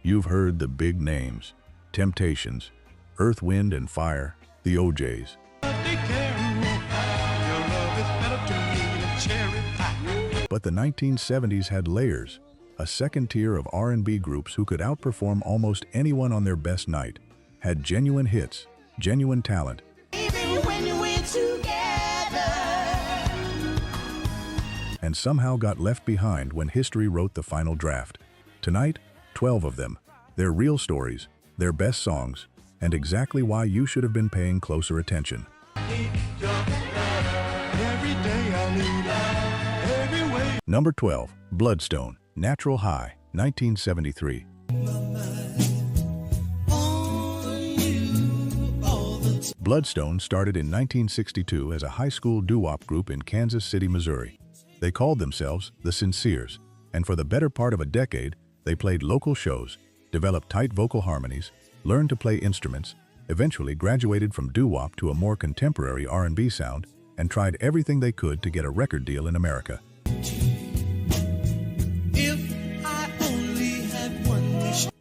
You've heard the big names: Temptations, Earth, Wind and Fire, the OJs. But the 1970s had layers, a second tier of R&B groups who could outperform almost anyone on their best night, had genuine hits, genuine talent, and somehow got left behind when history wrote the final draft. Tonight, 12 of them, their real stories, their best songs, and exactly why you should have been paying closer attention. Number 12, Bloodstone, Natural High, 1973. Bloodstone started in 1962 as a high school doo-wop group in Kansas City, Missouri. They called themselves the Sinceres, and for the better part of a decade, they played local shows, developed tight vocal harmonies, learned to play instruments, eventually graduated from doo-wop to a more contemporary R&B sound, and tried everything they could to get a record deal in America.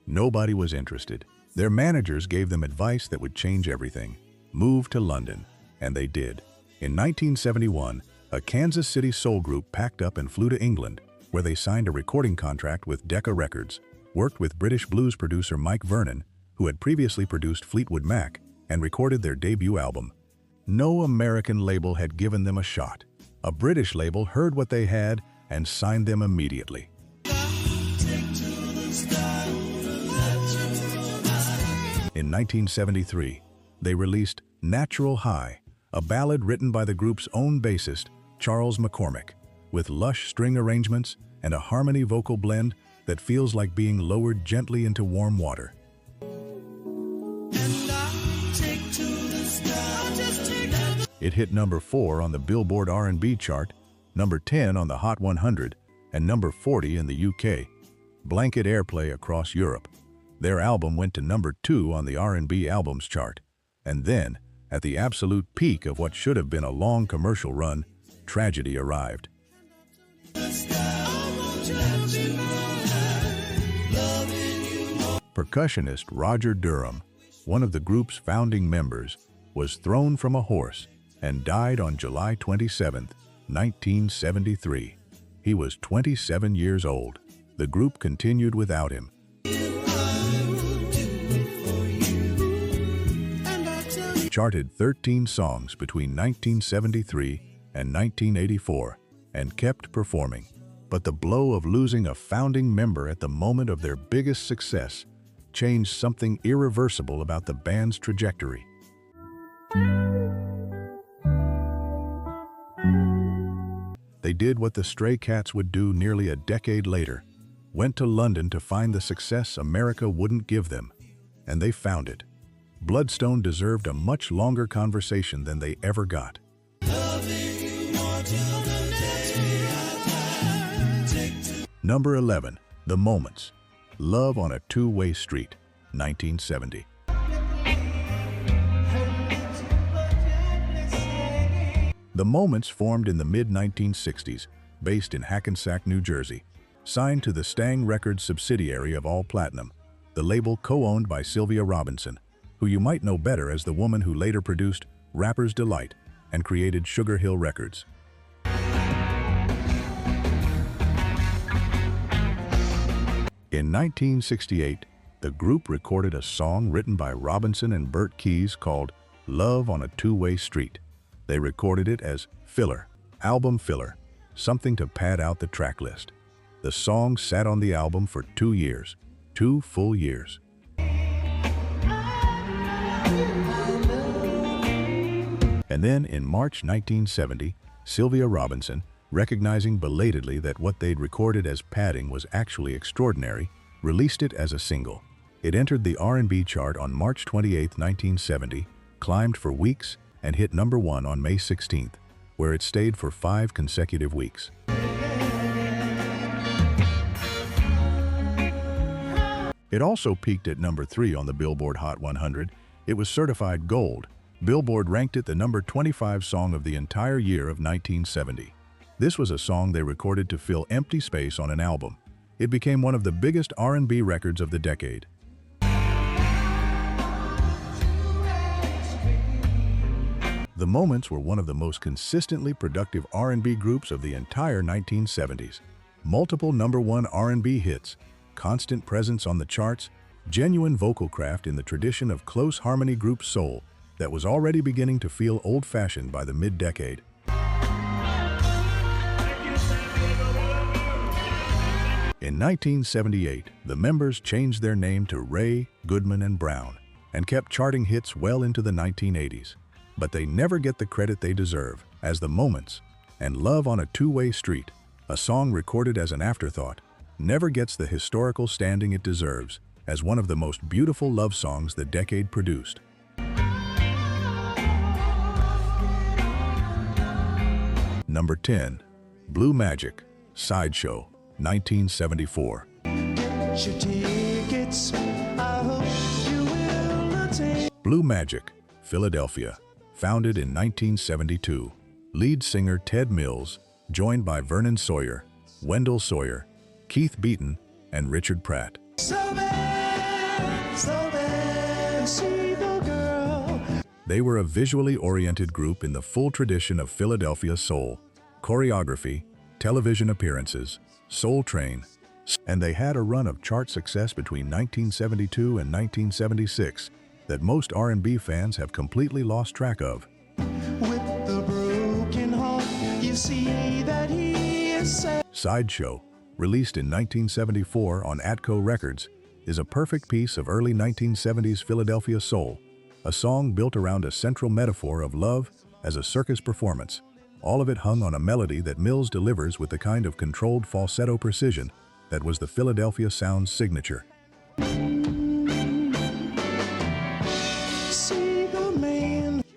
Nobody was interested. Their managers gave them advice that would change everything. Move to London, and they did. In 1971, a Kansas City soul group packed up and flew to England, where they signed a recording contract with Decca Records, worked with British blues producer Mike Vernon, who had previously produced Fleetwood Mac, and recorded their debut album. No American label had given them a shot. A British label heard what they had and signed them immediately. In 1973, they released Natural High, a ballad written by the group's own bassist, Charles McCormick, with lush string arrangements and a harmony vocal blend that feels like being lowered gently into warm water. It hit number 4 on the Billboard R&B chart, number 10 on the Hot 100, and number 40 in the UK. Blanket airplay across Europe. Their album went to number 2 on the R&B albums chart. And then, at the absolute peak of what should have been a long commercial run, tragedy arrived. Percussionist Roger Durham, one of the group's founding members, was thrown from a horse and died on July 27, 1973. He was 27 years old. The group continued without him. Charted 13 songs between 1973 and 1984 and kept performing. But the blow of losing a founding member at the moment of their biggest success changed something irreversible about the band's trajectory. They did what the Stray Cats would do nearly a decade later, went to London to find the success America wouldn't give them, and they found it. Bloodstone deserved a much longer conversation than they ever got. Number 11, The Moments, Love on a Two-Way Street, 1970. The Moments formed in the mid-1960s, based in Hackensack, New Jersey, signed to the Stang Records subsidiary of All Platinum, the label co-owned by Sylvia Robinson, who you might know better as the woman who later produced Rapper's Delight and created Sugar Hill Records. In 1968, the group recorded a song written by Robinson and Bert Keys called Love on a Two-Way Street. They recorded it as filler, album filler, something to pad out the track list. The song sat on the album for 2 years, 2 full years. And then in March 1970, Sylvia Robinson, recognizing belatedly that what they'd recorded as padding was actually extraordinary, released it as a single. It entered the R&B chart on March 28, 1970, climbed for weeks, and hit number 1 on May 16th, where it stayed for 5 consecutive weeks. It also peaked at number 3 on the Billboard Hot 100. It was certified gold. Billboard ranked it the number 25 song of the entire year of 1970. This was a song they recorded to fill empty space on an album. It became one of the biggest R&B records of the decade. The Moments were one of the most consistently productive R&B groups of the entire 1970s. Multiple #1 R&B hits, constant presence on the charts, genuine vocal craft in the tradition of close harmony group soul that was already beginning to feel old-fashioned by the mid-decade. In 1978, the members changed their name to Ray, Goodman, and Brown, and kept charting hits well into the 1980s. But they never get the credit they deserve, as The Moments and Love on a Two-Way Street, a song recorded as an afterthought, never gets the historical standing it deserves as one of the most beautiful love songs the decade produced. Number 10. Blue Magic, Sideshow, 1974. Blue Magic, Philadelphia, founded in 1972. Lead singer Ted Mills, joined by Vernon Sawyer, Wendell Sawyer, Keith Beaton, and Richard Pratt. They were a visually oriented group in the full tradition of Philadelphia soul, choreography, television appearances, Soul Train, and they had a run of chart success between 1972 and 1976 that most R&B fans have completely lost track of. With the broken heart, you see that he is sad. Sideshow, released in 1974 on Atco Records, is a perfect piece of early 1970s Philadelphia soul, a song built around a central metaphor of love as a circus performance, all of it hung on a melody that Mills delivers with the kind of controlled falsetto precision that was the Philadelphia sound's signature.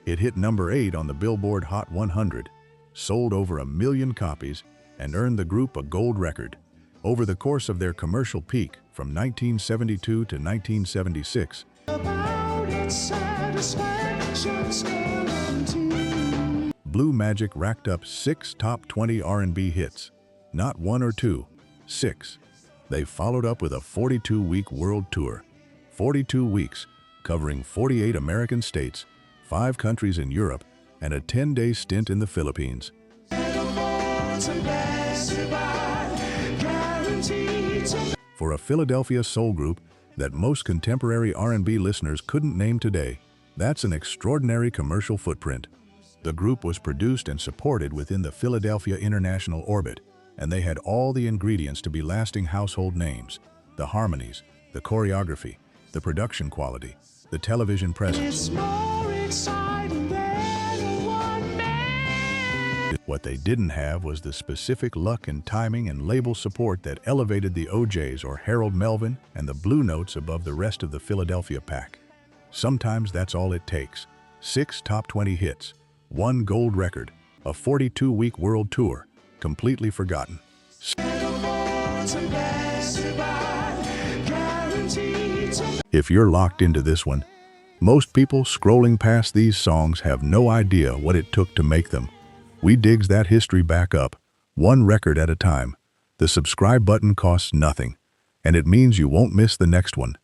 It hit number 8 on the Billboard Hot 100, sold over 1 million copies, and earned the group a gold record. Over the course of their commercial peak, from 1972 to 1976, Blue Magic racked up 6 top 20 R&B hits, not 1 or 2, 6. They followed up with a 42-week world tour, 42 weeks, covering 48 American states, 5 countries in Europe, and a 10-day stint in the Philippines. For a Philadelphia soul group that most contemporary R&B listeners couldn't name today, that's an extraordinary commercial footprint. The group was produced and supported within the Philadelphia international orbit, and they had all the ingredients to be lasting household names: the harmonies, the choreography, the production quality, the television presence. What they didn't have was the specific luck and timing and label support that elevated the OJs or Harold Melvin and the Blue Notes above the rest of the Philadelphia pack. Sometimes that's all it takes: 6 top 20 hits, 1 gold record, a 42-week world tour, completely forgotten. If you're locked into this one, most people scrolling past these songs have no idea what it took to make them. We digs that history back up, 1 record at a time. The subscribe button costs nothing, and it means you won't miss the next one.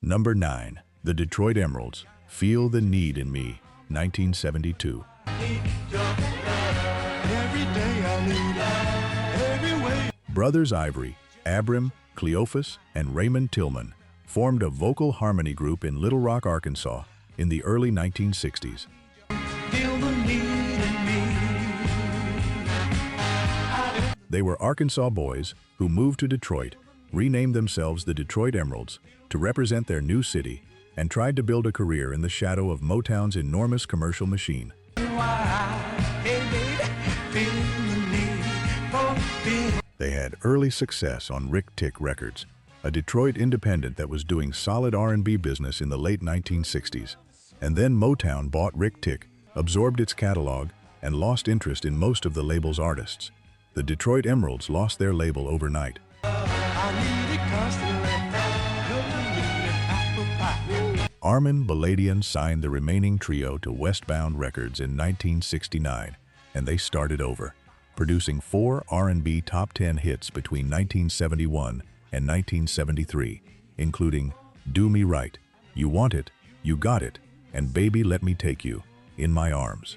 Number 9. The Detroit Emeralds, Feel the Need in Me, 1972. Brothers Ivory, Abram, Cleophas, and Raymond Tillman formed a vocal harmony group in Little Rock, Arkansas in the early 1960s. They were Arkansas boys who moved to Detroit, renamed themselves the Detroit Emeralds to represent their new city, and tried to build a career in the shadow of Motown's enormous commercial machine. They had early success on Rick Tick Records, a Detroit independent that was doing solid R&B business in the late 1960s. And then Motown bought Rick Tick, absorbed its catalog, and lost interest in most of the label's artists. The Detroit Emeralds lost their label overnight. Armin Baladian signed the remaining trio to Westbound Records in 1969, and they started over, producing 4 R&B top 10 hits between 1971 and 1973, including Do Me Right, You Want It, You Got It, and Baby Let Me Take You, In My Arms.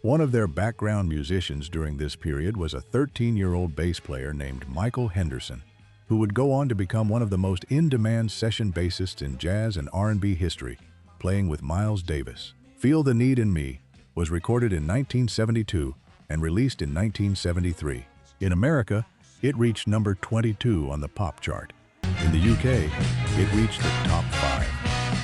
One of their background musicians during this period was a 13-year-old bass player named Michael Henderson, who would go on to become one of the most in-demand session bassists in jazz and R&B history, playing with Miles Davis. Feel the Need in Me was recorded in 1972 and released in 1973. In America, it reached number 22 on the pop chart. In the UK, it reached the top 5.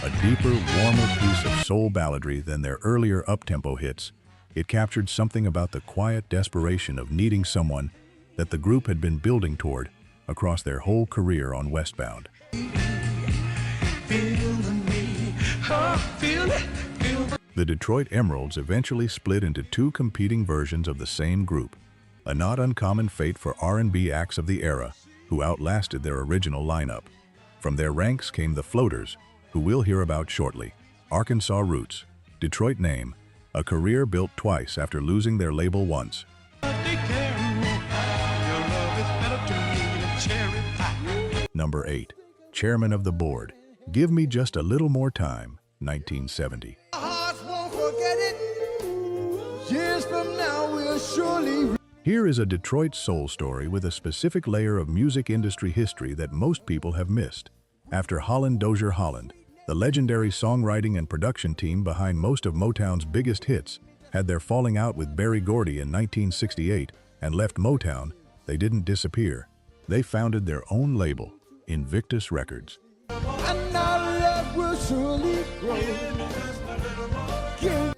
A deeper, warmer piece of soul balladry than their earlier up-tempo hits, it captured something about the quiet desperation of needing someone that the group had been building toward across their whole career on Westbound. The Detroit Emeralds eventually split into two competing versions of the same group, a not uncommon fate for R&B acts of the era who outlasted their original lineup. From their ranks came the Floaters, who we'll hear about shortly. Arkansas roots, Detroit name, a career built twice after losing their label once. Number 8, Chairman of the Board, Give Me Just a Little More Time, 1970. Here is a Detroit soul story with a specific layer of music industry history that most people have missed. After Holland Dozier Holland, the legendary songwriting and production team behind most of Motown's biggest hits, had their falling out with Berry Gordy in 1968 and left Motown, they didn't disappear. They founded their own label, Invictus Records.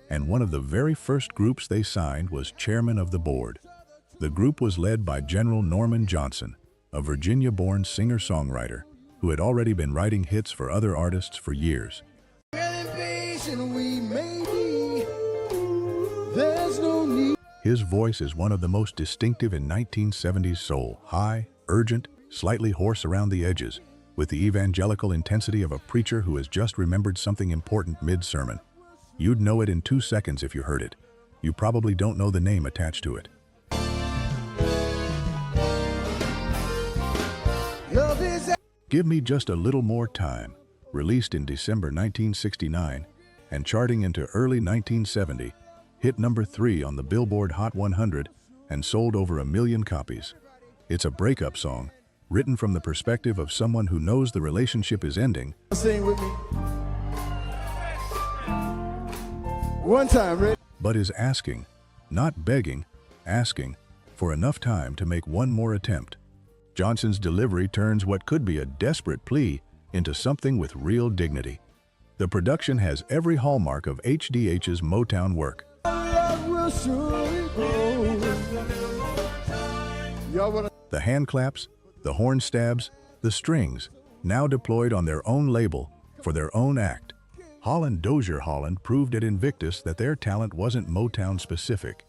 And one of the very first groups they signed was Chairman of the Board. The group was led by General Norman Johnson, a Virginia-born singer-songwriter who had already been writing hits for other artists for years. His voice is one of the most distinctive in 1970s soul, high, urgent, slightly hoarse around the edges, with the evangelical intensity of a preacher who has just remembered something important mid-sermon. You'd know it in 2 seconds if you heard it. You probably don't know the name attached to it. Give Me Just a Little More Time, released in December 1969 and charting into early 1970, hit number 3 on the Billboard Hot 100 and sold over 1 million copies. It's a breakup song, written from the perspective of someone who knows the relationship is ending, Sing with me. One time, ready? but is asking, not begging, asking, for enough time to make one more attempt. Johnson's delivery turns what could be a desperate plea into something with real dignity. The production has every hallmark of HDH's Motown work. The hand claps, the horn stabs, the strings, now deployed on their own label for their own act. Holland Dozier Holland proved at Invictus that their talent wasn't Motown specific.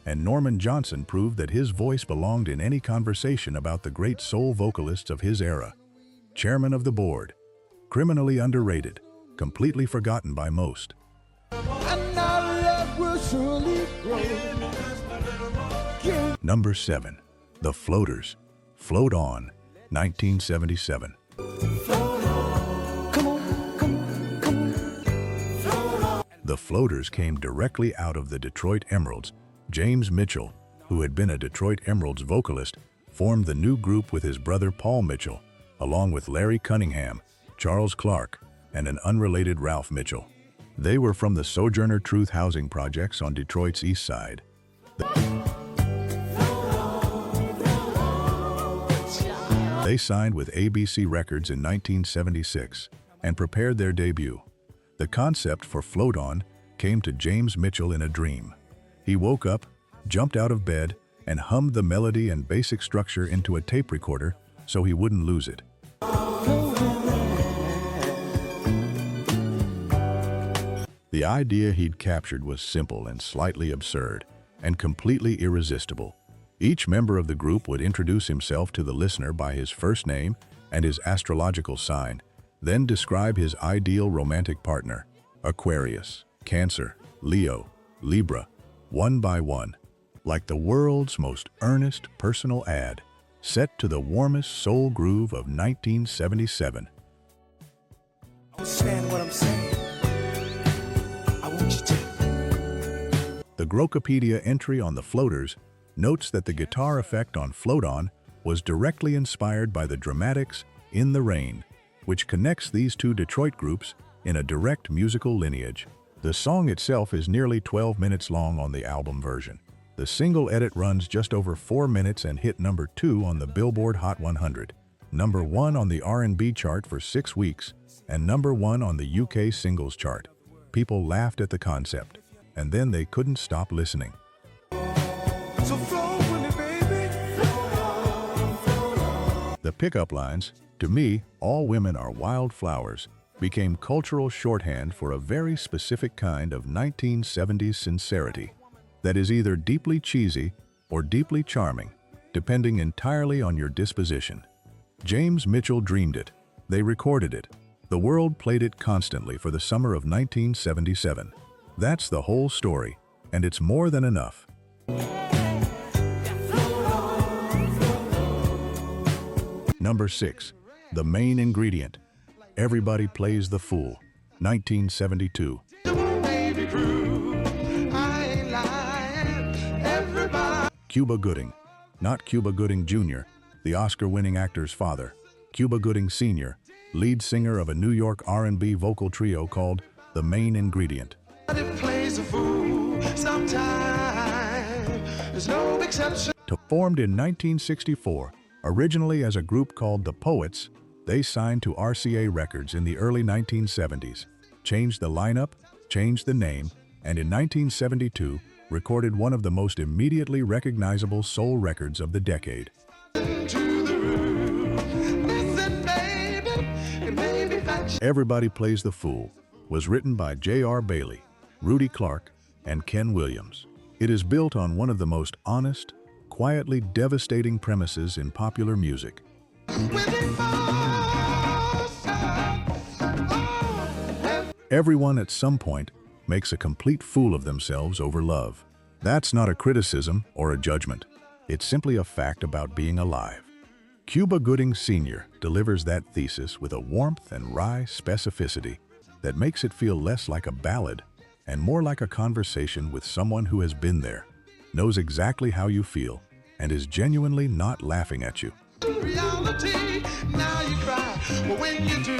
And Norman Johnson proved that his voice belonged in any conversation about the great soul vocalists of his era. Chairman of the Board, criminally underrated, completely forgotten by most. Number 7, The Floaters, Float On, 1977. The Floaters came directly out of the Detroit Emeralds. James Mitchell, who had been a Detroit Emeralds vocalist, formed the new group with his brother Paul Mitchell, along with Larry Cunningham, Charles Clark, and an unrelated Ralph Mitchell. They were from the Sojourner Truth housing projects on Detroit's east side. They signed with ABC Records in 1976 and prepared their debut. The concept for Float On came to James Mitchell in a dream. He woke up, jumped out of bed, and hummed the melody and basic structure into a tape recorder so he wouldn't lose it. The idea he'd captured was simple and slightly absurd, and completely irresistible. Each member of the group would introduce himself to the listener by his first name and his astrological sign, then describe his ideal romantic partner, Aquarius. Cancer, Leo, Libra, one by one, like the world's most earnest personal ad, set to the warmest soul groove of 1977. Understand what I'm saying? I want you to. The Grokopedia entry on the Floaters notes that the guitar effect on Float On was directly inspired by the Dramatics' In the Rain, which connects these two Detroit groups in a direct musical lineage. The song itself is nearly 12 minutes long on the album version. The single edit runs just over 4 minutes and hit number 2 on the Billboard Hot 100, number 1 on the R&B chart for 6 weeks, and number 1 on the UK singles chart. People laughed at the concept, and then they couldn't stop listening. So flow with me, baby. The pickup lines, "To me, all women are wildflowers," became cultural shorthand for a very specific kind of 1970s sincerity that is either deeply cheesy or deeply charming, depending entirely on your disposition. James Mitchell dreamed it. They recorded it. The world played it constantly for the summer of 1977. That's the whole story, and it's more than enough. Number 6. The Main Ingredient. Everybody Plays the Fool, 1972. Baby crew, I ain't lying. Everybody. Cuba Gooding, not Cuba Gooding Jr., the Oscar-winning actor's father. Cuba Gooding Sr., lead singer of a New York R&B vocal trio called The Main Ingredient. Plays a fool sometimes. There's no exception. Formed in 1964, originally as a group called The Poets, they signed to RCA Records in the early 1970s, changed the lineup, changed the name, and in 1972 recorded one of the most immediately recognizable soul records of the decade. Everybody Plays the Fool was written by J.R. Bailey, Rudy Clark, and Ken Williams. It is built on one of the most honest, quietly devastating premises in popular music. Everyone at some point makes a complete fool of themselves over love. That's not a criticism or a judgment. It's simply a fact about being alive. Cuba Gooding Sr. delivers that thesis with a warmth and wry specificity that makes it feel less like a ballad and more like a conversation with someone who has been there, knows exactly how you feel, and is genuinely not laughing at you. Reality, now you cry, but when you do,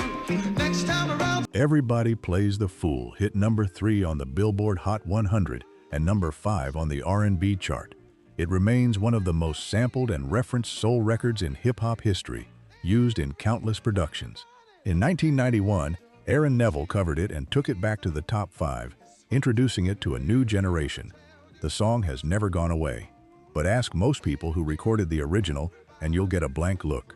next time around. Everybody Plays the Fool hit number 3 on the Billboard Hot 100 and number 5 on the R&B chart. It remains one of the most sampled and referenced soul records in hip-hop history, used in countless productions. In 1991, Aaron Neville covered it and took it back to the top 5, introducing it to a new generation. The song has never gone away, but ask most people who recorded the original and you'll get a blank look.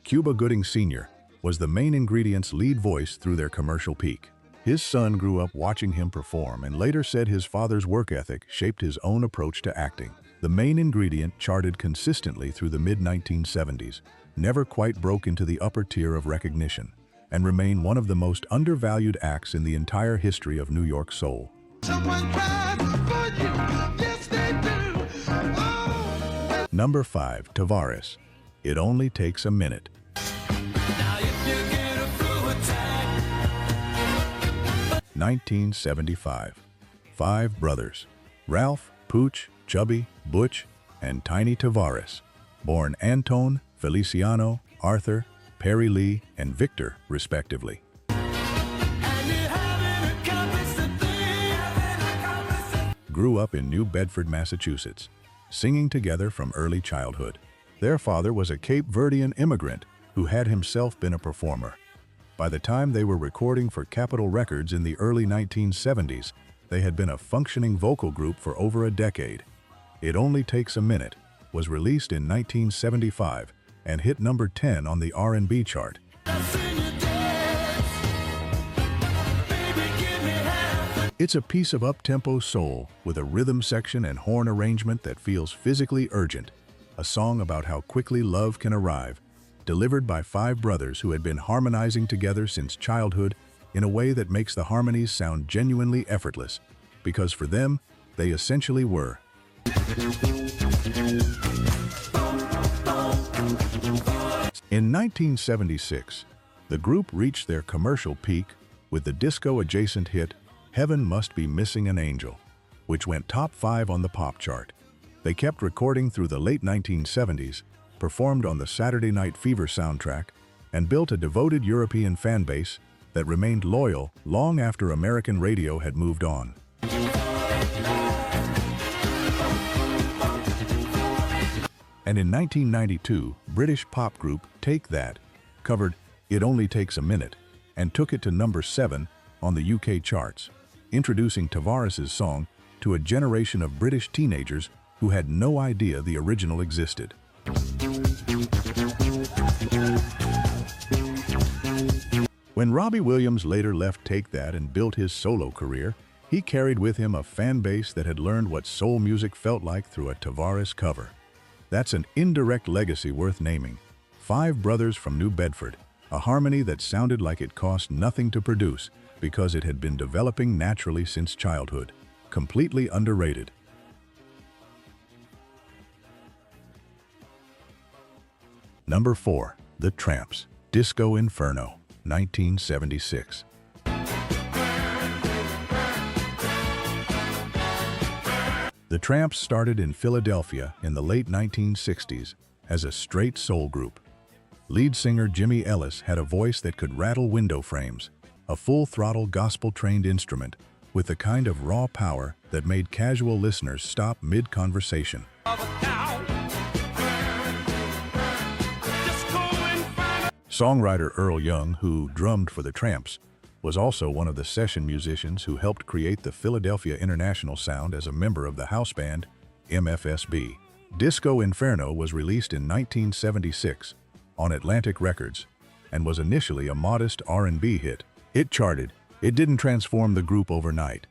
Cuba Gooding Sr. was The Main Ingredient's lead voice through their commercial peak. His son grew up watching him perform and later said his father's work ethic shaped his own approach to acting. The Main Ingredient charted consistently through the mid-1970s, never quite broke into the upper tier of recognition, and remain one of the most undervalued acts in the entire history of New York soul. Number 5, Tavares. It Only Takes a Minute. 1975. 5 brothers, Ralph, Pooch, Chubby, Butch, and Tiny Tavares, born Antone, Feliciano, Arthur, Perry Lee, and Victor, respectively. Grew up in New Bedford, Massachusetts, singing together from early childhood. Their father was a Cape Verdean immigrant who had himself been a performer. By the time they were recording for Capitol Records in the early 1970s, they had been a functioning vocal group for over a decade. It Only Takes a Minute was released in 1975 and hit number 10 on the R&B chart. It's a piece of up-tempo soul with a rhythm section and horn arrangement that feels physically urgent, a song about how quickly love can arrive, delivered by five brothers who had been harmonizing together since childhood in a way that makes the harmonies sound genuinely effortless, because for them, they essentially were. In 1976, the group reached their commercial peak with the disco-adjacent hit Heaven Must Be Missing an Angel, which went top 5 on the pop chart. They kept recording through the late 1970s, performed on the Saturday Night Fever soundtrack, and built a devoted European fan base that remained loyal long after American radio had moved on. And in 1992, British pop group Take That covered It Only Takes a Minute and took it to number 7 on the UK charts, introducing Tavares' song to a generation of British teenagers who had no idea the original existed. When Robbie Williams later left Take That and built his solo career, he carried with him a fan base that had learned what soul music felt like through a Tavares cover. That's an indirect legacy worth naming. Five brothers from New Bedford, a harmony that sounded like it cost nothing to produce because it had been developing naturally since childhood. Completely underrated. Number 4. The Trammps, Disco Inferno, 1976. The Trammps started in Philadelphia in the late 1960s as a straight soul group. Lead singer Jimmy Ellis had a voice that could rattle window frames, a full-throttle gospel-trained instrument with the kind of raw power that made casual listeners stop mid-conversation. Songwriter Earl Young, who drummed for the Trammps, was also one of the session musicians who helped create the Philadelphia International sound as a member of the house band MFSB. Disco Inferno was released in 1976 on Atlantic Records and was initially a modest R&B hit. It charted. It didn't transform the group overnight.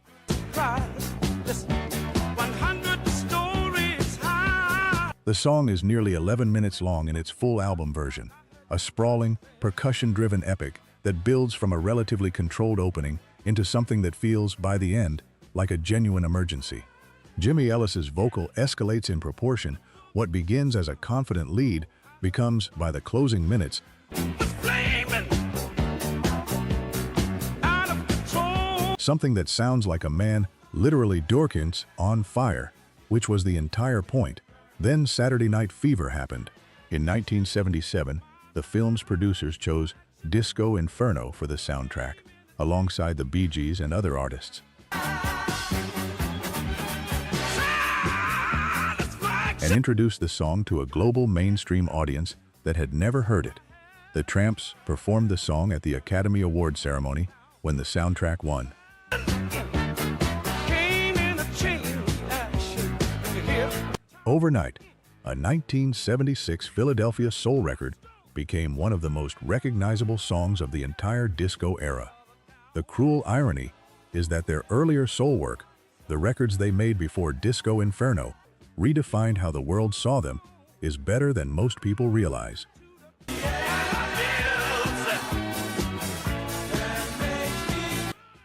The song is nearly 11 minutes long in its full album version, a sprawling, percussion-driven epic that builds from a relatively controlled opening into something that feels, by the end, like a genuine emergency. Jimmy Ellis's vocal escalates in proportion. What begins as a confident lead becomes, by the closing minutes, something that sounds like a man, literally Dorkins, on fire, which was the entire point. Then Saturday Night Fever happened. In 1977, the film's producers chose Disco Inferno for the soundtrack, alongside the Bee Gees and other artists. And introduced the song to a global mainstream audience that had never heard it. The Trammps performed the song at the Academy Award ceremony when the soundtrack won. Overnight, a 1976 Philadelphia soul record became one of the most recognizable songs of the entire disco era. The cruel irony is that their earlier soul work, the records they made before Disco Inferno, redefined how the world saw them, is better than most people realize.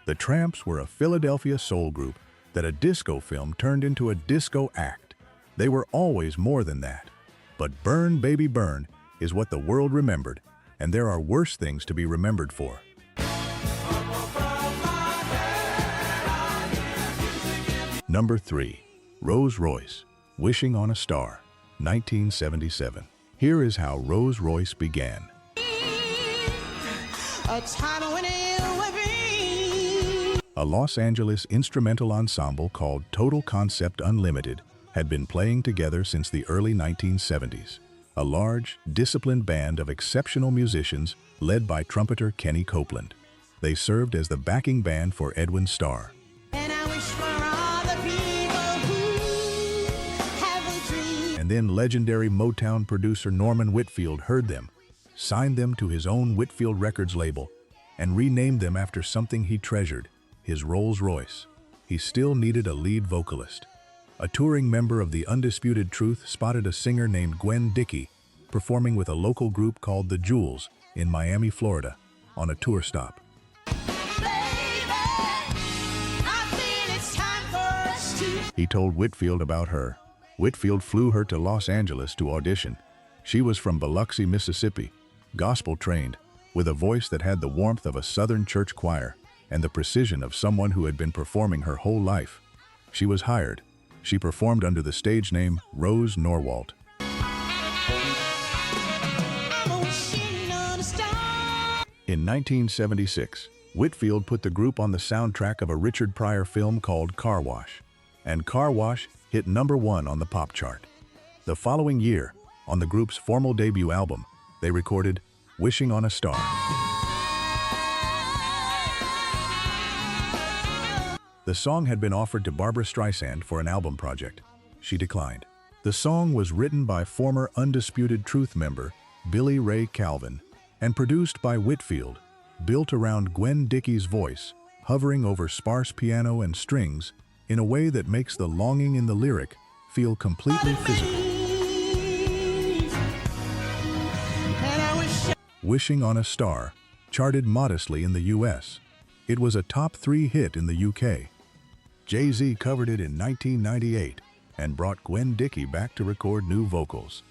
The Trammps were a Philadelphia soul group that a disco film turned into a disco act. They were always more than that. But Burn, Baby Burn is what the world remembered, and there are worse things to be remembered for. Number 3. Royce, Wishing on a Star, 1977. Here is how Royce began. A Los Angeles instrumental ensemble called Total Concept Unlimited had been playing together since the early 1970s. A large, disciplined band of exceptional musicians led by trumpeter Kenny Copeland. They served as the backing band for Edwin Starr. And then legendary Motown producer Norman Whitfield heard them, signed them to his own Whitfield Records label, and renamed them after something he treasured, his Rolls-Royce. He still needed a lead vocalist. A touring member of the Undisputed Truth spotted a singer named Gwen Dickey, performing with a local group called the Jewels in Miami, Florida, on a tour stop. He told Whitfield about her. Whitfield flew her to Los Angeles to audition. She was from Biloxi, Mississippi, gospel-trained, with a voice that had the warmth of a Southern church choir and the precision of someone who had been performing her whole life. She was hired. She performed under the stage name Rose Norwalt. In 1976, Whitfield put the group on the soundtrack of a Richard Pryor film called Car Wash, and Car Wash hit #1 on the pop chart. The following year, on the group's formal debut album, they recorded Wishing on a Star. The song had been offered to Barbra Streisand for an album project. She declined. The song was written by former Undisputed Truth member Billy Ray Calvin and produced by Whitfield, built around Gwen Dickey's voice, hovering over sparse piano and strings in a way that makes the longing in the lyric feel completely physical. Wishing on a Star charted modestly in the US. It was a top 3 hit in the UK. Jay-Z covered it in 1998 and brought Gwen Dickey back to record new vocals.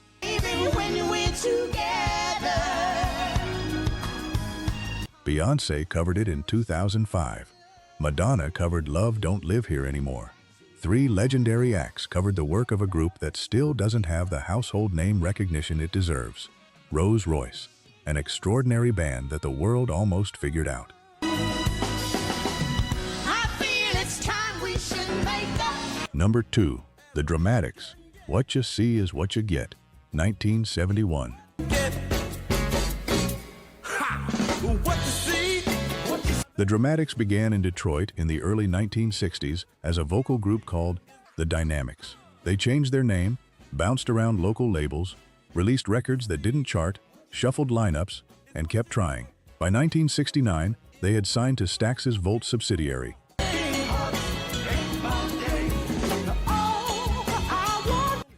Beyoncé covered it in 2005. Madonna covered Love Don't Live Here Anymore. 3 legendary acts covered the work of a group that still doesn't have the household name recognition it deserves. Royce, an extraordinary band that the world almost figured out. Number 2, The Dramatics, What You See Is What You Get, 1971. The Dramatics began in Detroit in the early 1960s as a vocal group called The Dynamics. They changed their name, bounced around local labels, released records that didn't chart, shuffled lineups, and kept trying. By 1969, they had signed to Stax's Volt subsidiary.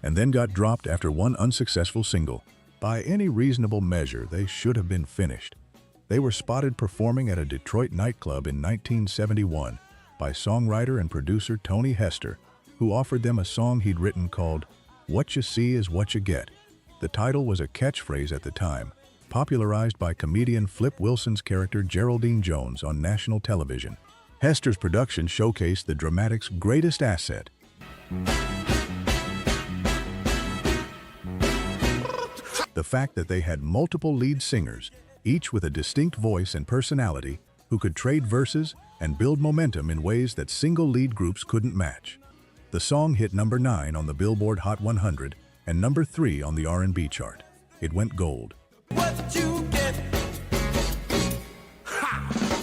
And then got dropped after one unsuccessful single. By any reasonable measure, they should have been finished. They were spotted performing at a Detroit nightclub in 1971 by songwriter and producer Tony Hester, who offered them a song he'd written called What You See Is What You Get. The title was a catchphrase at the time, popularized by comedian Flip Wilson's character Geraldine Jones on national television. Hester's production showcased the Dramatics' greatest asset: the fact that they had multiple lead singers, each with a distinct voice and personality, who could trade verses and build momentum in ways that single lead groups couldn't match. The song hit #9 on the Billboard Hot 100 and #3 on the R&B chart. It went gold. What you get?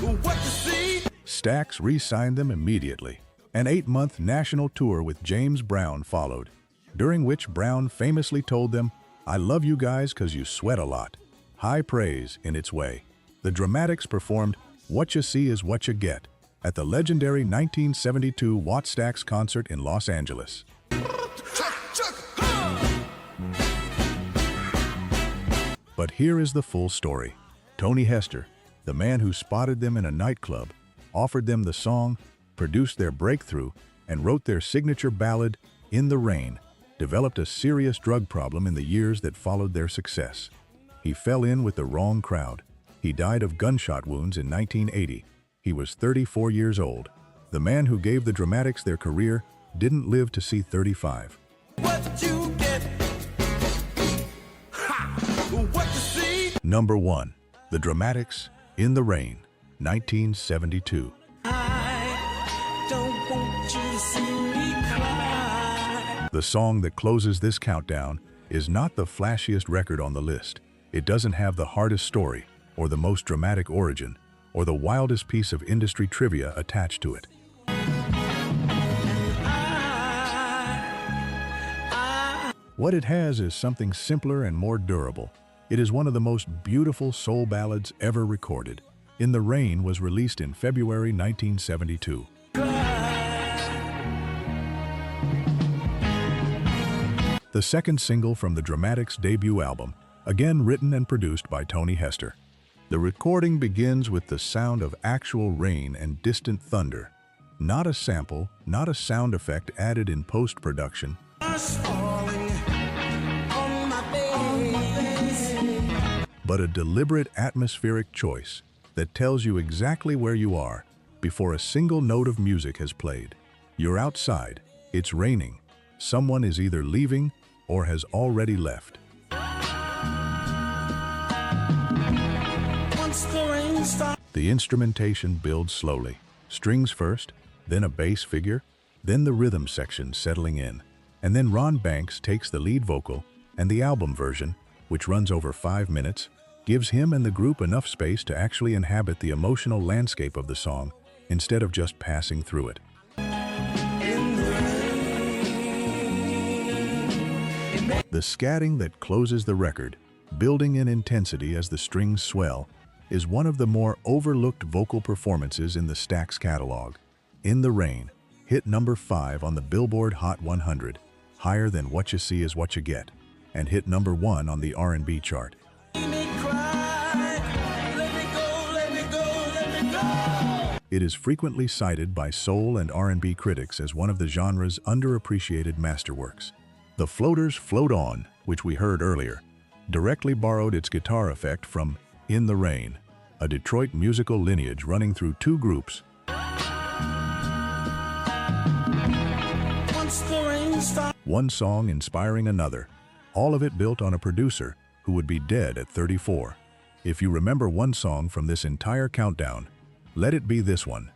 What you see? Stax re-signed them immediately. An 8-month national tour with James Brown followed, during which Brown famously told them, "I love you guys 'cause you sweat a lot." High praise in its way. The Dramatics performed What You See Is What You Get at the legendary 1972 Whatcha concert in Los Angeles. But here is the full story. Tony Hester, the man who spotted them in a nightclub, offered them the song, produced their breakthrough, and wrote their signature ballad, In the Rain, developed a serious drug problem in the years that followed their success. He fell in with the wrong crowd. He died of gunshot wounds in 1980. He was 34 years old. The man who gave the Dramatics their career didn't live to see 35. What you get? What you see? Number 1, The Dramatics, In the Rain, 1972. I don't want you to see me cry. The song that closes this countdown is not the flashiest record on the list. It doesn't have the hardest story, or the most dramatic origin, or the wildest piece of industry trivia attached to it. What it has is something simpler and more durable. It is one of the most beautiful soul ballads ever recorded. In the Rain was released in February 1972. The second single from the Dramatics' debut album again written and produced by Tony Hester. The recording begins with the sound of actual rain and distant thunder. Not a sample, not a sound effect added in post-production, but a deliberate atmospheric choice that tells you exactly where you are before a single note of music has played. You're outside, it's raining, someone is either leaving or has already left. The instrumentation builds slowly. Strings first, then a bass figure, then the rhythm section settling in. And then Ron Banks takes the lead vocal, and the album version, which runs over 5 minutes, gives him and the group enough space to actually inhabit the emotional landscape of the song instead of just passing through it. The scatting that closes the record, building in intensity as the strings swell, is one of the more overlooked vocal performances in the Stax catalog. In the Rain, hit number 5 on the Billboard Hot 100, higher than What You See Is What You Get, and hit number 1 on the R&B chart. It is frequently cited by soul and R&B critics as one of the genre's underappreciated masterworks. The Floaters' Float On, which we heard earlier, directly borrowed its guitar effect from In the Rain, a Detroit musical lineage running through two groups. One song inspiring another, all of it built on a producer who would be dead at 34. If you remember one song from this entire countdown, let it be this one.